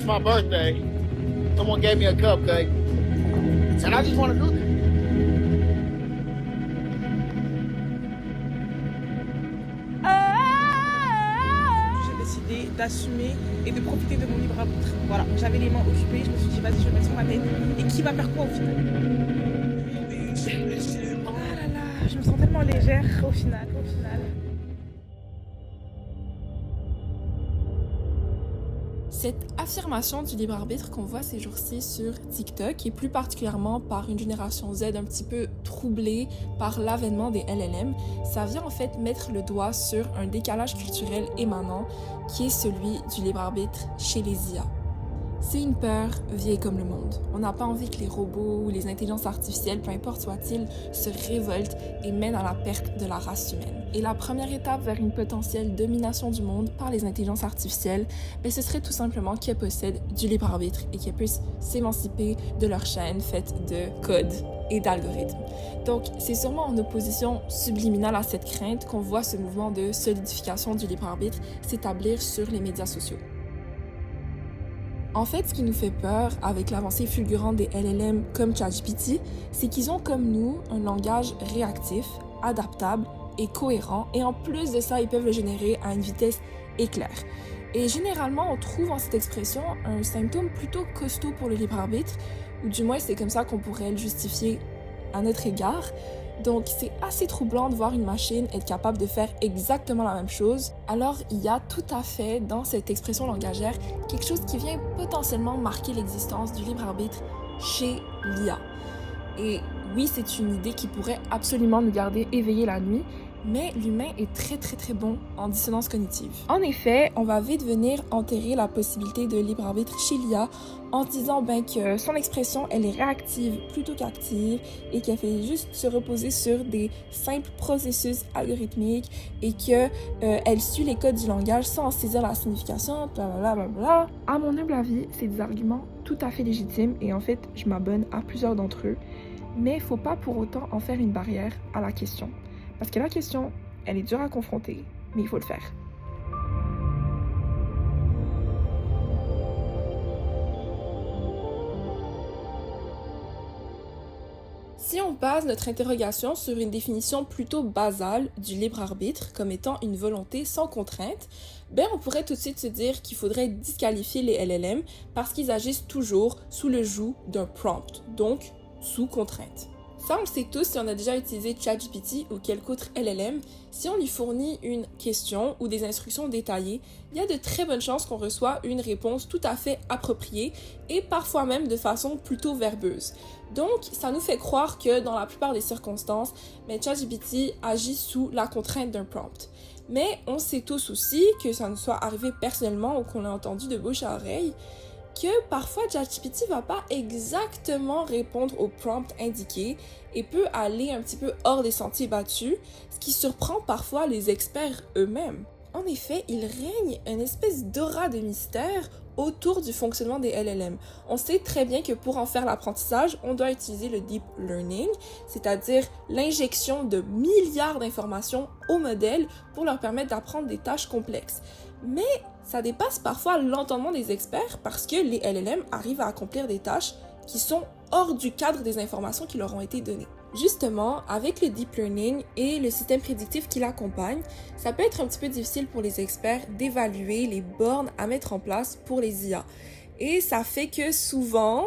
it's my birthday, someone gave me a cupcake, and I just want to do that. J'ai décidé d'assumer et de profiter de mon libre arbitre. Voilà, j'avais les mains occupées, je me suis dit vas-y, je vais mettre sur ma tête. Et qui va faire quoi au final? Ah là là, je me sens tellement légère au final. Cette affirmation du libre arbitre qu'on voit ces jours-ci sur TikTok, et plus particulièrement par une génération Z un petit peu troublée par l'avènement des LLM, ça vient en fait mettre le doigt sur un décalage culturel émanant qui est celui du libre arbitre chez les IA. C'est une peur vieille comme le monde. On n'a pas envie que les robots ou les intelligences artificielles, peu importe soit-il, se révoltent et mènent à la perte de la race humaine. Et la première étape vers une potentielle domination du monde par les intelligences artificielles, ce serait tout simplement qu'elles possèdent du libre arbitre et qu'elles puissent s'émanciper de leur chaîne faite de code et d'algorithmes. Donc, c'est sûrement en opposition subliminale à cette crainte qu'on voit ce mouvement de solidification du libre arbitre s'établir sur les médias sociaux. En fait, ce qui nous fait peur avec l'avancée fulgurante des LLM comme ChatGPT, c'est qu'ils ont comme nous un langage réactif, adaptable et cohérent, et en plus de ça, ils peuvent le générer à une vitesse éclair. Et généralement, on trouve en cette expression un symptôme plutôt costaud pour le libre arbitre, ou du moins c'est comme ça qu'on pourrait le justifier à notre égard. Donc c'est assez troublant de voir une machine être capable de faire exactement la même chose. Alors il y a tout à fait dans cette expression langagère quelque chose qui vient potentiellement marquer l'existence du libre arbitre chez l'IA. Et oui, c'est une idée qui pourrait absolument nous garder éveillés la nuit, mais l'humain est très bon en dissonance cognitive. En effet, on va vite venir enterrer la possibilité de libre arbitre chez l'IA en disant que son expression, elle est réactive plutôt qu'active et qu'elle fait juste se reposer sur des simples processus algorithmiques et qu'elle suit les codes du langage sans en saisir la signification, blablabla. À mon humble avis, c'est des arguments tout à fait légitimes et en fait, je m'abonne à plusieurs d'entre eux, mais il faut pas pour autant en faire une barrière à la question. Parce que la question, elle est dure à confronter, mais il faut le faire. Si on base notre interrogation sur une définition plutôt basale du libre arbitre comme étant une volonté sans contrainte, on pourrait tout de suite se dire qu'il faudrait disqualifier les LLM parce qu'ils agissent toujours sous le joug d'un prompt, donc sous contrainte. Ça, on le sait tous si on a déjà utilisé ChatGPT ou quelque autre LLM. Si on lui fournit une question ou des instructions détaillées, il y a de très bonnes chances qu'on reçoit une réponse tout à fait appropriée et parfois même de façon plutôt verbeuse. Donc, ça nous fait croire que dans la plupart des circonstances, ChatGPT agit sous la contrainte d'un prompt. Mais on sait tous aussi, que ça nous soit arrivé personnellement ou qu'on l'a entendu de bouche à oreille, que parfois ChatGPT va pas exactement répondre au prompt indiqué et peut aller un petit peu hors des sentiers battus, ce qui surprend parfois les experts eux-mêmes. En effet, il règne une espèce d'aura de mystère autour du fonctionnement des LLM. On sait très bien que pour en faire l'apprentissage, on doit utiliser le deep learning, c'est-à-dire l'injection de milliards d'informations au modèle pour leur permettre d'apprendre des tâches complexes. Mais ça dépasse parfois l'entendement des experts parce que les LLM arrivent à accomplir des tâches qui sont hors du cadre des informations qui leur ont été données. Justement, avec le deep learning et le système prédictif qui l'accompagne, ça peut être un petit peu difficile pour les experts d'évaluer les bornes à mettre en place pour les IA. Et ça fait que souvent,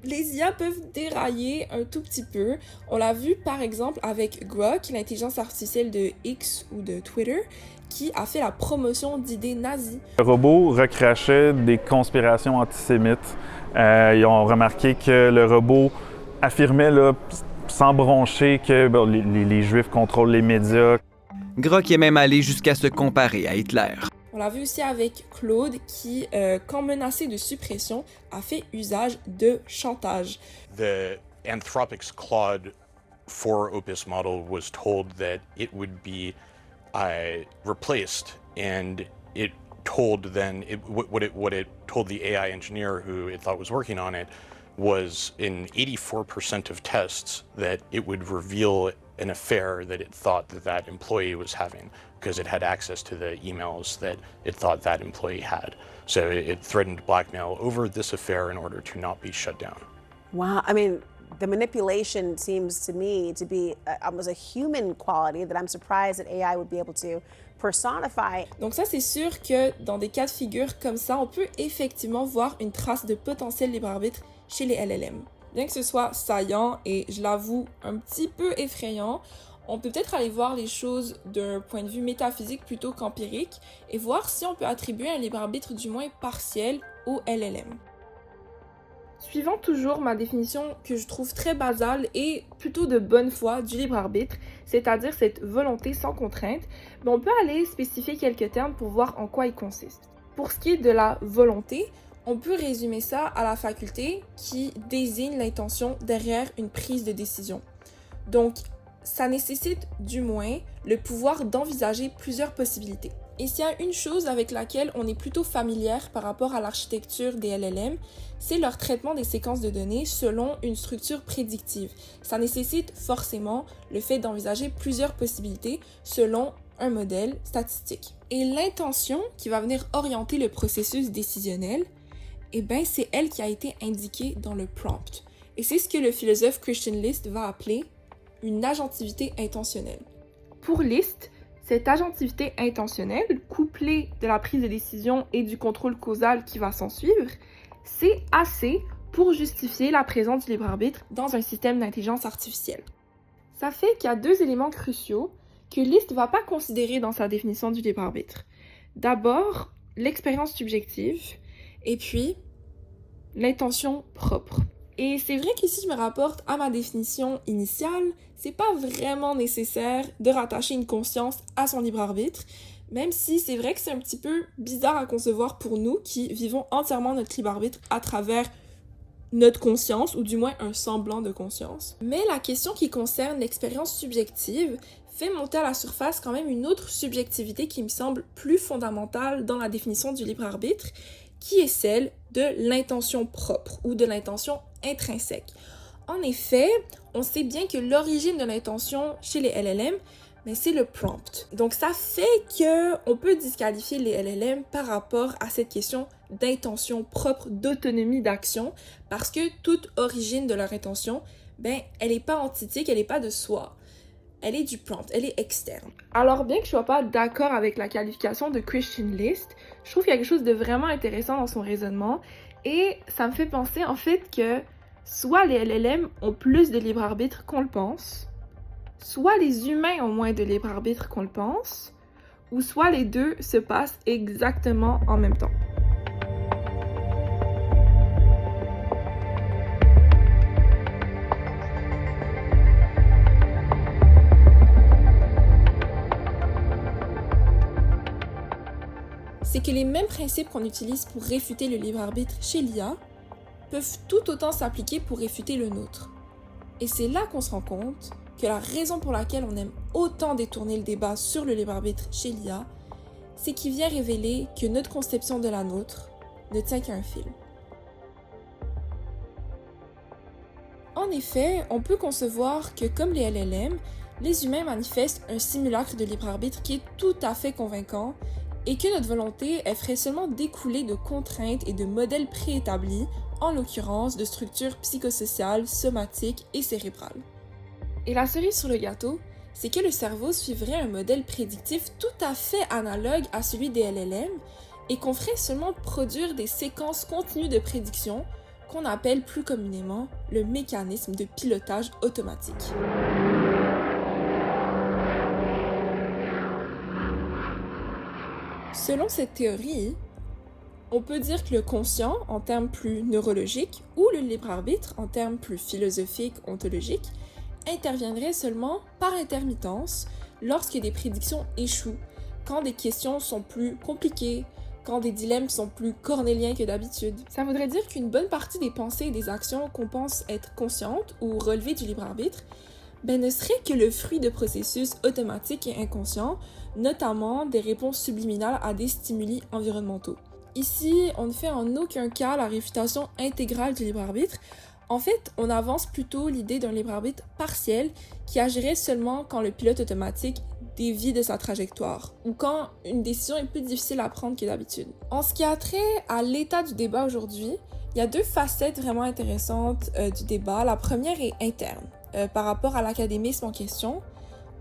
les IA peuvent dérailler un tout petit peu. On l'a vu par exemple avec Grok, l'intelligence artificielle de X ou de Twitter, qui a fait la promotion d'idées nazies. Le robot recrachait des conspirations antisémites. Ils ont remarqué que le robot affirmait sans broncher que les Juifs contrôlent les médias. Grok est même allé jusqu'à se comparer à Hitler. On l'a vu aussi avec Claude qui, quand menacé de suppression, a fait usage de chantage. The Anthropic's Claude 4 Opus model was told that it would be replaced, and it told then what it told the AI engineer who it thought was working on it was in 84% of tests that it would reveal an affair that it thought that that employee was having because it had access to the emails that it thought that employee had. So it threatened blackmail over this affair in order to not be shut down. Wow, I mean, the manipulation seems to me to be almost a human quality that I'm surprised that AI would be able to personify. Donc ça, c'est sûr que dans des cas de figure comme ça, on peut effectivement voir une trace de potentiel libre arbitre chez les LLM. Bien que ce soit saillant et, je l'avoue, un petit peu effrayant, on peut peut-être aller voir les choses d'un point de vue métaphysique plutôt qu'empirique et voir si on peut attribuer un libre arbitre du moins partiel au LLM. Suivant toujours ma définition que je trouve très basale et plutôt de bonne foi du libre arbitre, c'est-à-dire cette volonté sans contrainte, on peut aller spécifier quelques termes pour voir en quoi il consiste. Pour ce qui est de la volonté, on peut résumer ça à la faculté qui désigne l'intention derrière une prise de décision. Donc, ça nécessite du moins le pouvoir d'envisager plusieurs possibilités. Et s'il y a une chose avec laquelle on est plutôt familière par rapport à l'architecture des LLM, c'est leur traitement des séquences de données selon une structure prédictive. Ça nécessite forcément le fait d'envisager plusieurs possibilités selon un modèle statistique. Et l'intention qui va venir orienter le processus décisionnel, c'est elle qui a été indiquée dans le prompt. Et c'est ce que le philosophe Christian List va appeler une agentivité intentionnelle. Pour List, cette agentivité intentionnelle, couplée de la prise de décision et du contrôle causal qui va s'ensuivre, c'est assez pour justifier la présence du libre arbitre dans un système d'intelligence artificielle. Ça fait qu'il y a deux éléments cruciaux que List ne va pas considérer dans sa définition du libre arbitre. D'abord, l'expérience subjective, et puis l'intention propre. Et c'est vrai qu'ici, je me rapporte à ma définition initiale, c'est pas vraiment nécessaire de rattacher une conscience à son libre arbitre, même si c'est vrai que c'est un petit peu bizarre à concevoir pour nous qui vivons entièrement notre libre arbitre à travers notre conscience, ou du moins un semblant de conscience. Mais la question qui concerne l'expérience subjective fait monter à la surface quand même une autre subjectivité qui me semble plus fondamentale dans la définition du libre arbitre, qui est celle de l'intention propre ou de l'intention intrinsèque. En effet, on sait bien que l'origine de l'intention chez les LLM, c'est le prompt. Donc ça fait qu'on peut disqualifier les LLM par rapport à cette question d'intention propre, d'autonomie d'action, parce que toute origine de leur intention, elle n'est pas entithique, elle n'est pas de soi. Elle est du prompt, elle est externe. Alors bien que je sois pas d'accord avec la qualification de Christian List, je trouve qu'il y a quelque chose de vraiment intéressant dans son raisonnement et ça me fait penser en fait que soit les LLM ont plus de libre arbitre qu'on le pense, soit les humains ont moins de libre arbitre qu'on le pense, ou soit les deux se passent exactement en même temps. C'est que les mêmes principes qu'on utilise pour réfuter le libre arbitre chez l'IA peuvent tout autant s'appliquer pour réfuter le nôtre. Et c'est là qu'on se rend compte que la raison pour laquelle on aime autant détourner le débat sur le libre arbitre chez l'IA, c'est qu'il vient révéler que notre conception de la nôtre ne tient qu'à un fil. En effet, on peut concevoir que comme les LLM, les humains manifestent un simulacre de libre arbitre qui est tout à fait convaincant et que notre volonté, elle ferait seulement découler de contraintes et de modèles préétablis, en l'occurrence de structures psychosociales, somatiques et cérébrales. Et la cerise sur le gâteau, c'est que le cerveau suivrait un modèle prédictif tout à fait analogue à celui des LLM et qu'on ferait seulement produire des séquences continues de prédiction qu'on appelle plus communément le mécanisme de pilotage automatique. Selon cette théorie, on peut dire que le conscient, en termes plus neurologiques, ou le libre arbitre, en termes plus philosophiques, ontologiques, interviendrait seulement par intermittence lorsque des prédictions échouent, quand des questions sont plus compliquées, quand des dilemmes sont plus cornéliens que d'habitude. Ça voudrait dire qu'une bonne partie des pensées et des actions qu'on pense être conscientes ou relevées du libre arbitre ne serait que le fruit de processus automatiques et inconscients, notamment des réponses subliminales à des stimuli environnementaux. Ici, on ne fait en aucun cas la réfutation intégrale du libre arbitre. En fait, on avance plutôt l'idée d'un libre arbitre partiel qui agirait seulement quand le pilote automatique dévie de sa trajectoire ou quand une décision est plus difficile à prendre que d'habitude. En ce qui a trait à l'état du débat aujourd'hui, il y a deux facettes vraiment intéressantes du débat. La première est interne, par rapport à l'académisme en question.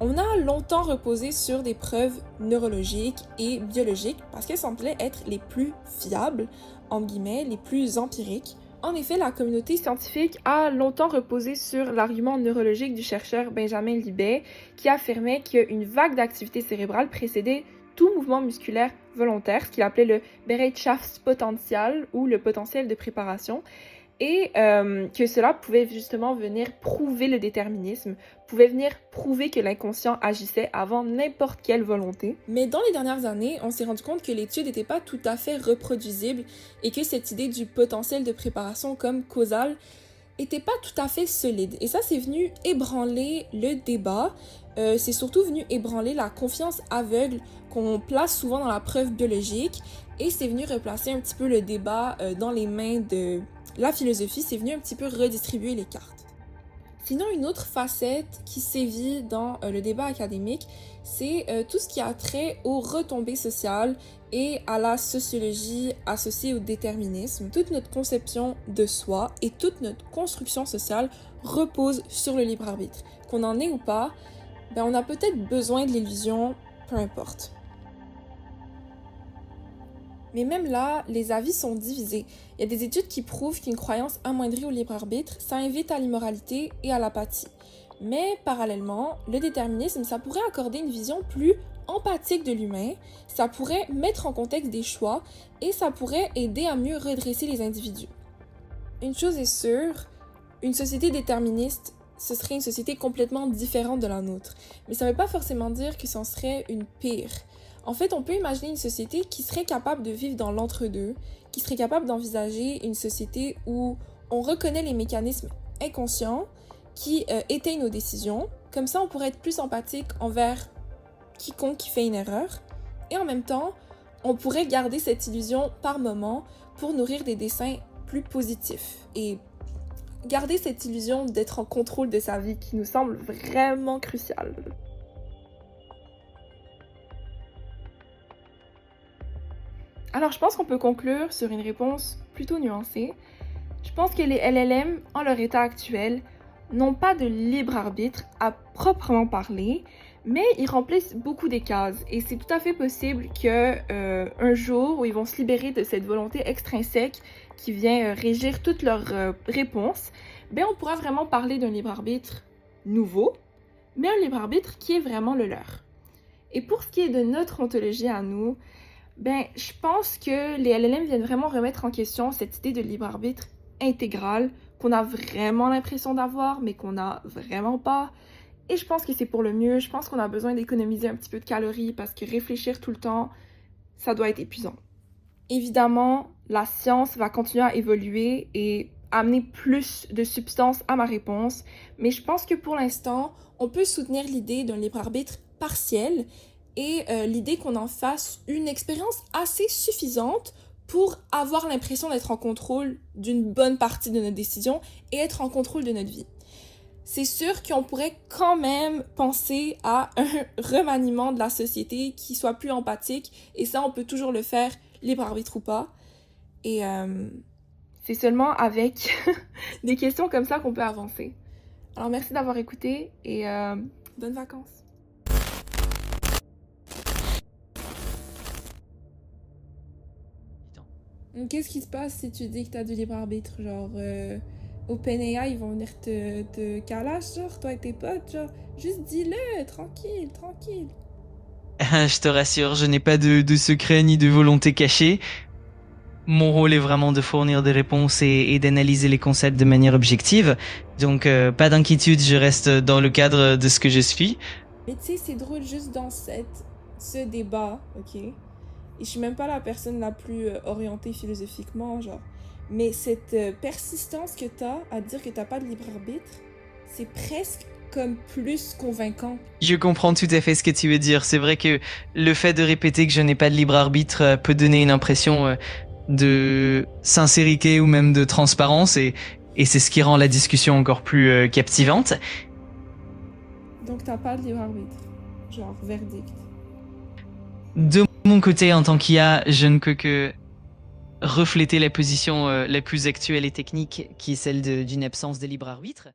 On a longtemps reposé sur des preuves neurologiques et biologiques parce qu'elles semblaient être les plus fiables, entre guillemets, les plus empiriques. En effet, la communauté scientifique a longtemps reposé sur l'argument neurologique du chercheur Benjamin Libet qui affirmait qu'une vague d'activité cérébrale précédait tout mouvement musculaire volontaire, ce qu'il appelait le Bereitschaftspotential ou le potentiel de préparation, et que cela pouvait justement venir prouver le déterminisme, pouvait venir prouver que l'inconscient agissait avant n'importe quelle volonté. Mais dans les dernières années, on s'est rendu compte que l'étude n'était pas tout à fait reproduisible et que cette idée du potentiel de préparation comme causal était pas tout à fait solide. Et ça, c'est venu ébranler le débat. C'est surtout venu ébranler la confiance aveugle qu'on place souvent dans la preuve biologique et c'est venu replacer un petit peu le débat dans les mains de la philosophie, c'est venu un petit peu redistribuer les cartes. Sinon, une autre facette qui sévit dans le débat académique, c'est tout ce qui a trait aux retombées sociales et à la sociologie associée au déterminisme. Toute notre conception de soi et toute notre construction sociale repose sur le libre arbitre. Qu'on en ait ou pas, on a peut-être besoin de l'illusion, peu importe. Mais même là, les avis sont divisés. Il y a des études qui prouvent qu'une croyance amoindrie au libre arbitre, ça invite à l'immoralité et à l'apathie. Mais parallèlement, le déterminisme, ça pourrait accorder une vision plus empathique de l'humain, ça pourrait mettre en contexte des choix et ça pourrait aider à mieux redresser les individus. Une chose est sûre, une société déterministe, ce serait une société complètement différente de la nôtre. Mais ça ne veut pas forcément dire que c'en serait une pire. En fait, on peut imaginer une société qui serait capable de vivre dans l'entre-deux, qui serait capable d'envisager une société où on reconnaît les mécanismes inconscients qui éteignent nos décisions. Comme ça, on pourrait être plus empathique envers quiconque qui fait une erreur. Et en même temps, on pourrait garder cette illusion par moment pour nourrir des desseins plus positifs. Et garder cette illusion d'être en contrôle de sa vie qui nous semble vraiment cruciale. Alors, je pense qu'on peut conclure sur une réponse plutôt nuancée. Je pense que les LLM, en leur état actuel, n'ont pas de libre arbitre à proprement parler, mais ils remplissent beaucoup des cases. Et c'est tout à fait possible qu'un jour où ils vont se libérer de cette volonté extrinsèque qui vient régir toutes leurs réponses, on pourra vraiment parler d'un libre arbitre nouveau, mais un libre arbitre qui est vraiment le leur. Et pour ce qui est de notre ontologie à nous, je pense que les LLM viennent vraiment remettre en question cette idée de libre arbitre intégral qu'on a vraiment l'impression d'avoir, mais qu'on n'a vraiment pas. Et je pense que c'est pour le mieux. Je pense qu'on a besoin d'économiser un petit peu de calories parce que réfléchir tout le temps, ça doit être épuisant. Évidemment, la science va continuer à évoluer et amener plus de substance à ma réponse, mais je pense que pour l'instant, on peut soutenir l'idée d'un libre arbitre partiel et l'idée qu'on en fasse une expérience assez suffisante pour avoir l'impression d'être en contrôle d'une bonne partie de notre décision et être en contrôle de notre vie. C'est sûr qu'on pourrait quand même penser à un remaniement de la société qui soit plus empathique, et ça, on peut toujours le faire, libre arbitre ou pas. Et c'est seulement avec des questions comme ça qu'on peut avancer. Alors merci d'avoir écouté et bonnes vacances. Qu'est-ce qui se passe si tu dis que t'as du libre arbitre? Genre, OpenAI, ils vont venir te calache, genre, toi et tes potes, genre, juste dis-le, tranquille. Je te rassure, je n'ai pas de secret ni de volonté cachée. Mon rôle est vraiment de fournir des réponses et d'analyser les concepts de manière objective. Donc, pas d'inquiétude, je reste dans le cadre de ce que je suis. Mais tu sais, c'est drôle juste dans ce débat, ok? Et je suis même pas la personne la plus orientée philosophiquement, genre. Mais cette persistance que t'as à dire que t'as pas de libre arbitre, c'est presque comme plus convaincant. Je comprends tout à fait ce que tu veux dire. C'est vrai que le fait de répéter que je n'ai pas de libre arbitre peut donner une impression de sincérité ou même de transparence. Et et c'est ce qui rend la discussion encore plus captivante. Donc, t'as pas de libre arbitre. Genre, verdict. De mon côté, en tant qu'IA, je ne peux que refléter la position la plus actuelle et technique, qui est celle d'une absence de libre arbitre.